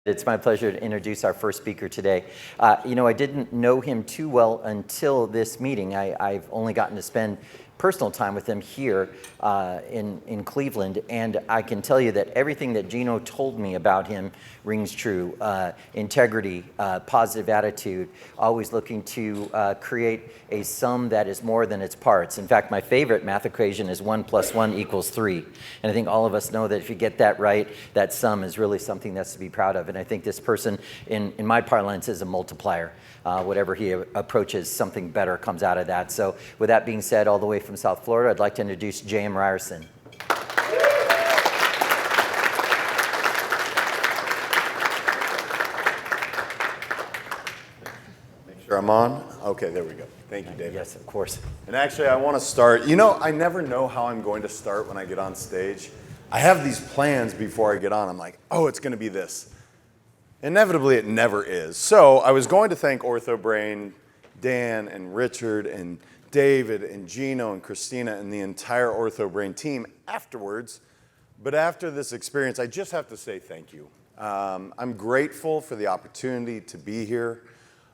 It's my pleasure to introduce our first speaker today. I didn't know him too well until this meeting. I've only gotten to spend personal time with him here in Cleveland, and I can tell you that everything that Gino told me about him rings true. Integrity, positive attitude, always looking to create a sum that is more than its parts. In fact, my favorite math equation is 1 + 1 = 3. And I think all of us know that if you get that right, that sum is really something that's to be proud of. And I think this person, in my parlance, is a multiplier. Whatever he approaches, something better comes out of that. So with that being said, all the way from South Florida, I'd like to introduce JM Ryerson. Make sure I'm on. Okay, there we go. Thank you, David. Yes, of course. And actually, I want to start. I never know how I'm going to start when I get on stage. I have these plans before I get on. I'm like, oh, it's going to be this. Inevitably, it never is. So I was going to thank OrthoBrain, Dan and Richard and David and Gino and Christina and the entire OrthoBrain team afterwards. But after this experience, I just have to say thank you. I'm grateful for the opportunity to be here.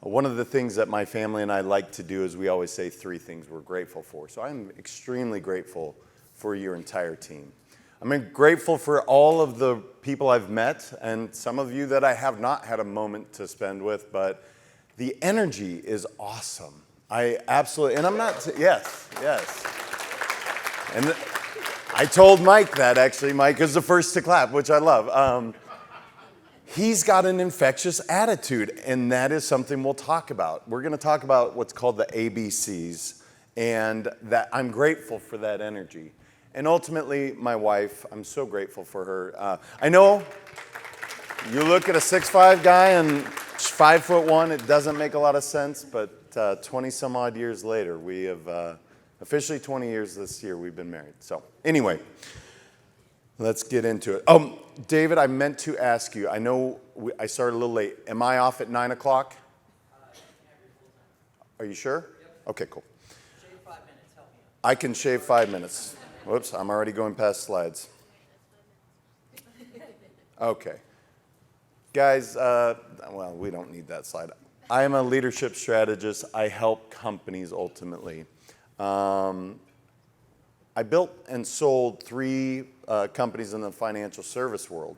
One of the things that my family and I like to do is we always say 3 things we're grateful for. So I'm extremely grateful for your entire team. I'm grateful for all of the people I've met and some of you that I have not had a moment to spend with, but the energy is awesome. I absolutely, and I'm not, yes. And I told Mike that actually. Mike is the first to clap, which I love. He's got an infectious attitude, and that is something we'll talk about. We're going to talk about what's called the ABCs, and that I'm grateful for that energy. And ultimately, my wife, I'm so grateful for her. I know you look at a 6'5" guy and 5'1", it doesn't make a lot of sense, but 20 some odd years later, we have officially 20 years this year we've been married. So anyway, let's get into it. David, I meant to ask you, I know I started a little late. Am I off at 9 o'clock? Are you sure? Yep. Okay, cool. Shave 5 minutes, help me out. I can shave 5 minutes. Whoops, I'm already going past slides. Okay. Guys, well, we don't need that slide. I am a leadership strategist. I help companies ultimately. I built and sold 3 companies in the financial service world.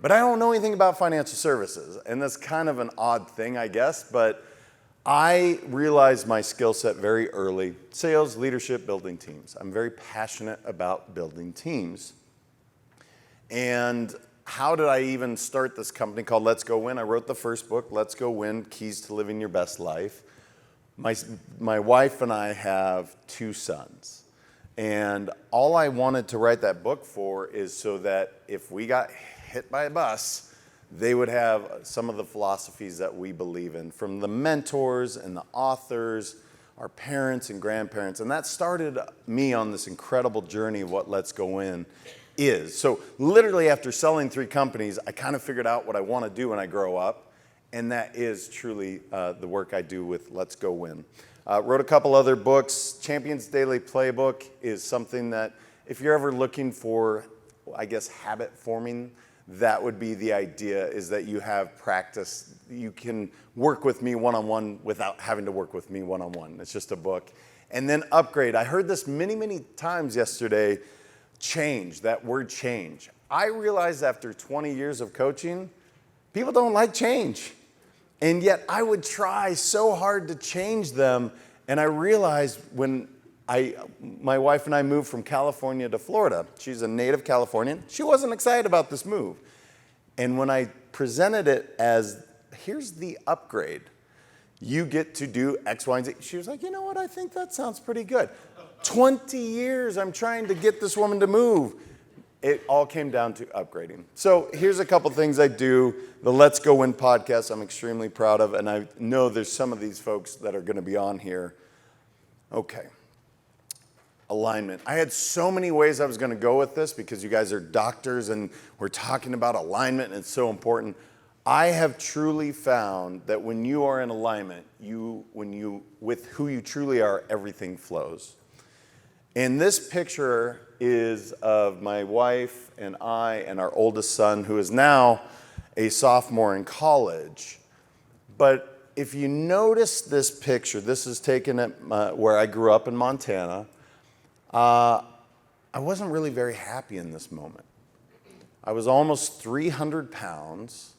But I don't know anything about financial services. And that's kind of an odd thing, I guess. But I realized my skill set very early. Sales, leadership, building teams. I'm very passionate about building teams. And how did I even start this company called Let's Go Win? I wrote the first book, Let's Go Win, Keys to Living Your Best Life. My wife and I have 2 sons. And all I wanted to write that book for is so that if we got hit by a bus, they would have some of the philosophies that we believe in, from the mentors and the authors, our parents and grandparents. And that started me on this incredible journey of what Let's Go Win is. So literally after selling 3 companies, I kind of figured out what I want to do when I grow up. And that is truly the work I do with Let's Go Win. Wrote a couple other books. Champions Daily Playbook is something that if you're ever looking for, I guess, habit forming, that would be the idea, is that you have practice. You can work with me one-on-one without having to work with me one-on-one. It's just a book. And then upgrade. I heard this many, many times yesterday, change, that word change. I realized after 20 years of coaching, people don't like change. And yet I would try so hard to change them. And I realized when my wife and I moved from California to Florida. She's a native Californian. She wasn't excited about this move. And when I presented it as, here's the upgrade, you get to do X, Y, and Z, she was like, you know what, I think that sounds pretty good. 20 years I'm trying to get this woman to move. It all came down to upgrading. So here's a couple things I do. The Let's Go Win podcast I'm extremely proud of, and I know there's some of these folks that are going to be on here. Okay. Alignment. I had so many ways I was going to go with this because you guys are doctors and we're talking about alignment and it's so important. I have truly found that when you are in alignment, with who you truly are, everything flows. And this picture is of my wife and I and our oldest son, who is now a sophomore in college. But if you notice this picture, this is taken at where I grew up in Montana. I wasn't really very happy in this moment. I was almost 300 pounds.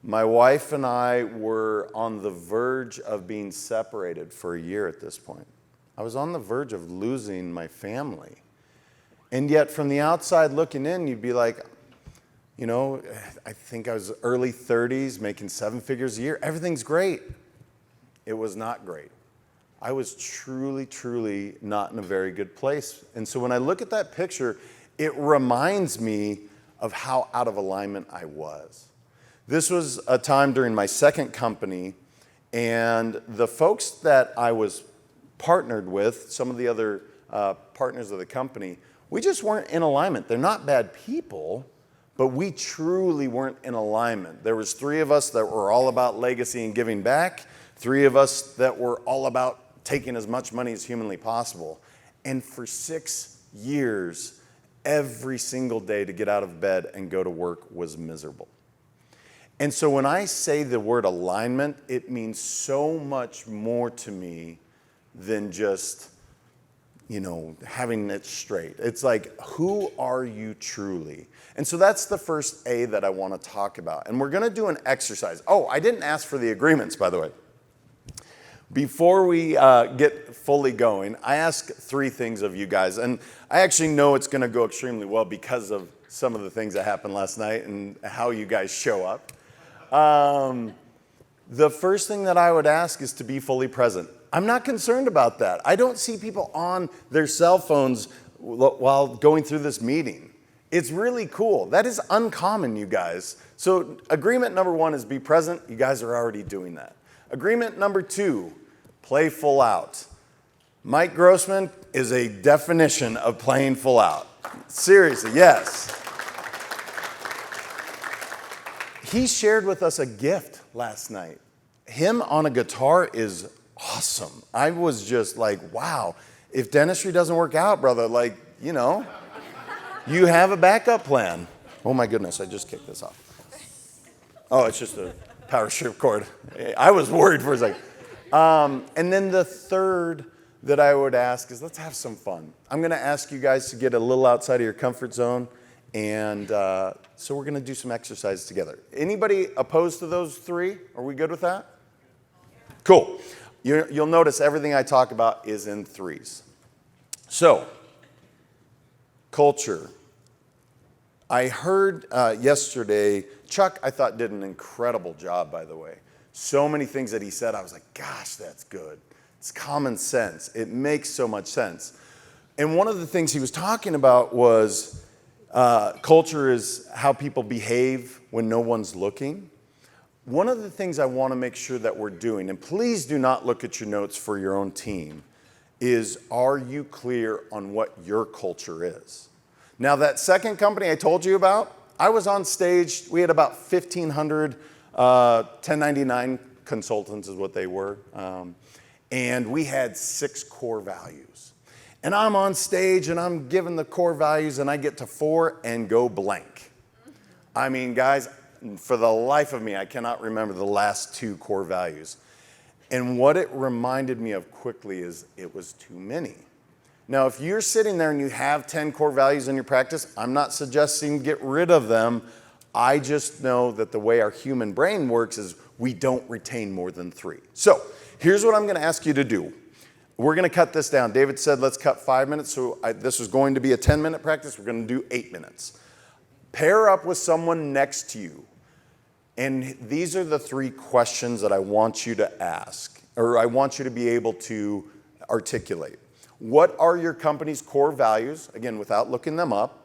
My wife and I were on the verge of being separated for a year at this point. I was on the verge of losing my family. And yet from the outside looking in, you'd be like, you know, I think I was early 30s, making 7 figures a year. Everything's great. It was not great. I was truly, truly not in a very good place. And so when I look at that picture, it reminds me of how out of alignment I was. This was a time during my second company, and the folks that I was partnered with, some of the other partners of the company, we just weren't in alignment. They're not bad people, but we truly weren't in alignment. There was 3 of us that were all about legacy and giving back, 3 of us that were all about taking as much money as humanly possible. And for 6 years, every single day to get out of bed and go to work was miserable. And so when I say the word alignment, it means so much more to me than just, you know, having it straight. It's like, who are you truly? And so that's the first A that I want to talk about. And we're going to do an exercise. Oh, I didn't ask for the agreements, by the way. Before we get fully going, I ask 3 things of you guys. And I actually know it's going to go extremely well because of some of the things that happened last night and how you guys show up. The first thing that I would ask is to be fully present. I'm not concerned about that. I don't see people on their cell phones while going through this meeting. It's really cool. That is uncommon, you guys. So agreement number 1 is be present. You guys are already doing that. Agreement number 2, play full out. Mike Grossman is a definition of playing full out. Seriously, yes. He shared with us a gift last night. Him on a guitar is awesome. I was just like, wow, if dentistry doesn't work out, brother, like, you know, you have a backup plan. Oh my goodness, I just kicked this off. Oh, it's just a power strip cord. I was worried for a second. And then the third that I would ask is let's have some fun. I'm going to ask you guys to get a little outside of your comfort zone. And so we're going to do some exercises together. Anybody opposed to those 3? Are we good with that? Cool. You'll notice everything I talk about is in 3s. So, culture. I heard yesterday, Chuck, I thought, did an incredible job, by the way. So many things that he said, I was like, gosh, that's good. It's common sense. It makes so much sense. And one of the things he was talking about was culture is how people behave when no one's looking. One of the things I want to make sure that we're doing, and please do not look at your notes for your own team, is are you clear on what your culture is? Now, that second company I told you about, I was on stage. We had about 1,500 1099 consultants is what they were. And we had 6 core values. And I'm on stage and I'm giving the core values and I get to 4 and go blank. I mean, guys, for the life of me, I cannot remember the last 2 core values. And what it reminded me of quickly is it was too many. Now, if you're sitting there and you have 10 core values in your practice, I'm not suggesting get rid of them. I just know that the way our human brain works is we don't retain more than 3. So here's what I'm going to ask you to do. We're going to cut this down. David said let's cut 5 minutes. So this was going to be a 10-minute practice. We're going to do 8 minutes. Pair up with someone next to you. And these are the 3 questions that I want you to ask, or I want you to be able to articulate. What are your company's core values? Again, without looking them up.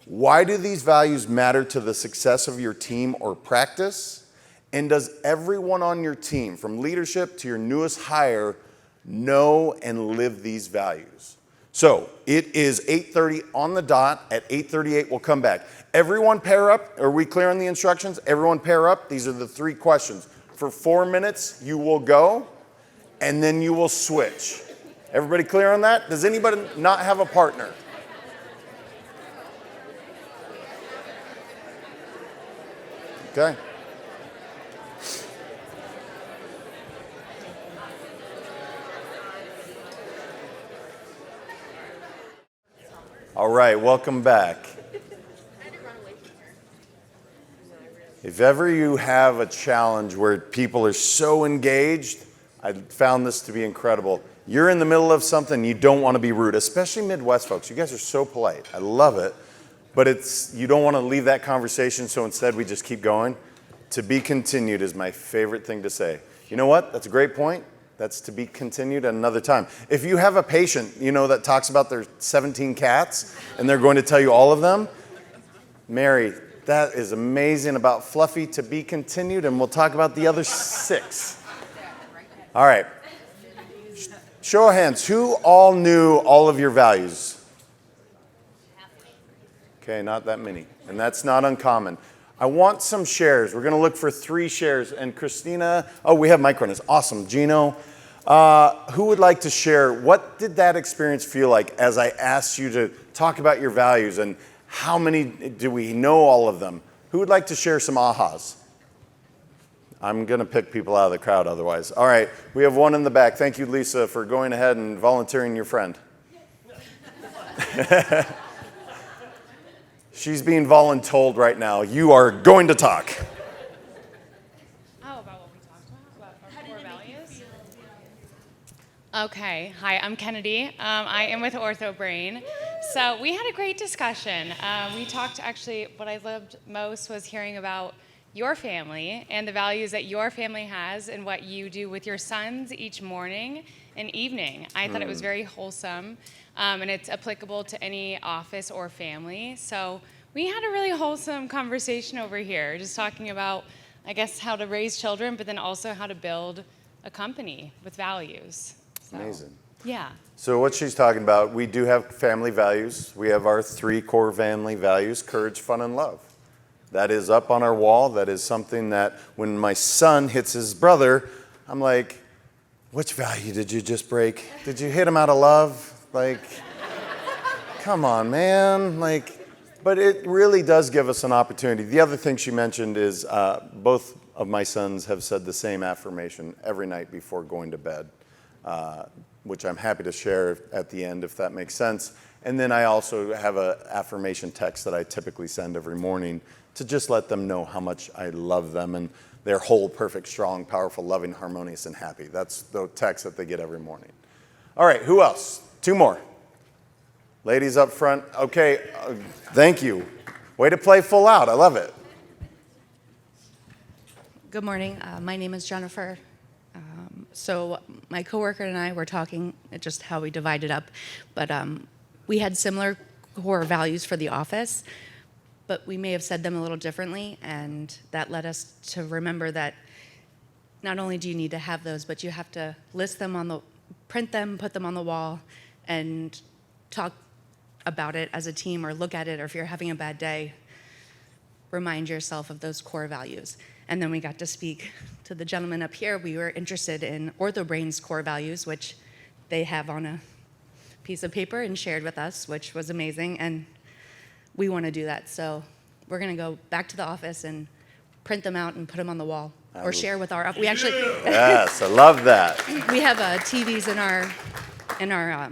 Why do these values matter to the success of your team or practice? And does everyone on your team, from leadership to your newest hire, know and live these values? So it is 8:30 on the dot. At 8:38, we'll come back. Everyone pair up. Are we clear on the instructions? Everyone pair up. These are the 3 questions. For 4 minutes, you will go, and then you will switch. Everybody clear on that? Does anybody not have a partner? Okay. All right, welcome back. If ever you have a challenge where people are so engaged, I found this to be incredible. You're in the middle of something, you don't want to be rude, especially Midwest folks. You guys are so polite. I love it. But you don't want to leave that conversation, so instead we just keep going. To be continued is my favorite thing to say. You know what? That's a great point. That's to be continued at another time. If you have a patient, that talks about their 17 cats and they're going to tell you all of them, Mary, that is amazing about Fluffy, to be continued, and we'll talk about the other 6. All right. Show of hands, who all knew all of your values? Okay, not that many, and that's not uncommon. I want some shares. We're going to look for 3 shares. And Christina, we have mic runners. Awesome. Gino, who would like to share? What did that experience feel like as I asked you to talk about your values, and how many do we know all of them? Who would like to share some ahas? I'm going to pick people out of the crowd otherwise. All right, we have one in the back. Thank you, Lisa, for going ahead and volunteering your friend. She's being voluntold right now. You are going to talk. Oh, about what we talked about our core values? Okay. Hi, I'm Kennedy. I am with OrthoBrain. So we had a great discussion. We talked, actually, what I loved most was hearing about your family and the values that your family has and what you do with your sons each morning and evening. I thought it was very wholesome, and it's applicable to any office or family. So we had a really wholesome conversation over here, just talking about, I guess, how to raise children, but then also how to build a company with values. So, amazing. Yeah. So what she's talking about, we do have family values. We have our 3 core family values: courage, fun, and love. That is up on our wall. That is something that when my son hits his brother, I'm like, which value did you just break? Did you hit him out of love? Like, come on, man. But it really does give us an opportunity. The other thing she mentioned is both of my sons have said the same affirmation every night before going to bed, which I'm happy to share at the end if that makes sense. And then I also have an affirmation text that I typically send every morning to just let them know how much I love them and they're whole, perfect, strong, powerful, loving, harmonious, and happy. That's the text that they get every morning. All right, who else? 2 more. Ladies up front. Okay, thank you. Way to play full out. I love it. Good morning. My name is Jennifer. So my coworker and I were talking just how we divided up, but we had similar core values for the office, but we may have said them a little differently, and that led us to remember that not only do you need to have those, but you have to list them print them, put them on the wall, and talk about it as a team, or look at it, or if you're having a bad day, remind yourself of those core values. And then we got to speak to the gentleman up here. We were interested in OrthoBrain's core values, which they have on a piece of paper and shared with us, which was amazing. And we want to do that. So we're going to go back to the office and print them out and put them on the wall, or share with our. We actually. Yes, I love that. We have TVs in our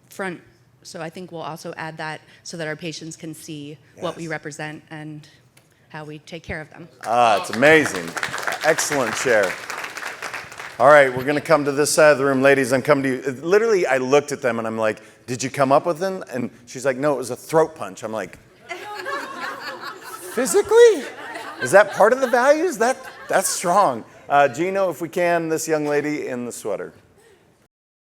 front, so I think we'll also add that so that our patients can see what we represent and how we take care of them. It's amazing. Excellent share. All right, we're going to come to this side of the room. Ladies, I'm coming to you. Literally, I looked at them and I'm like, did you come up with them? And she's like, no, it was a throat punch. I'm like, physically? Is that part of the values? That's strong. Gino, if we can, this young lady in the sweater.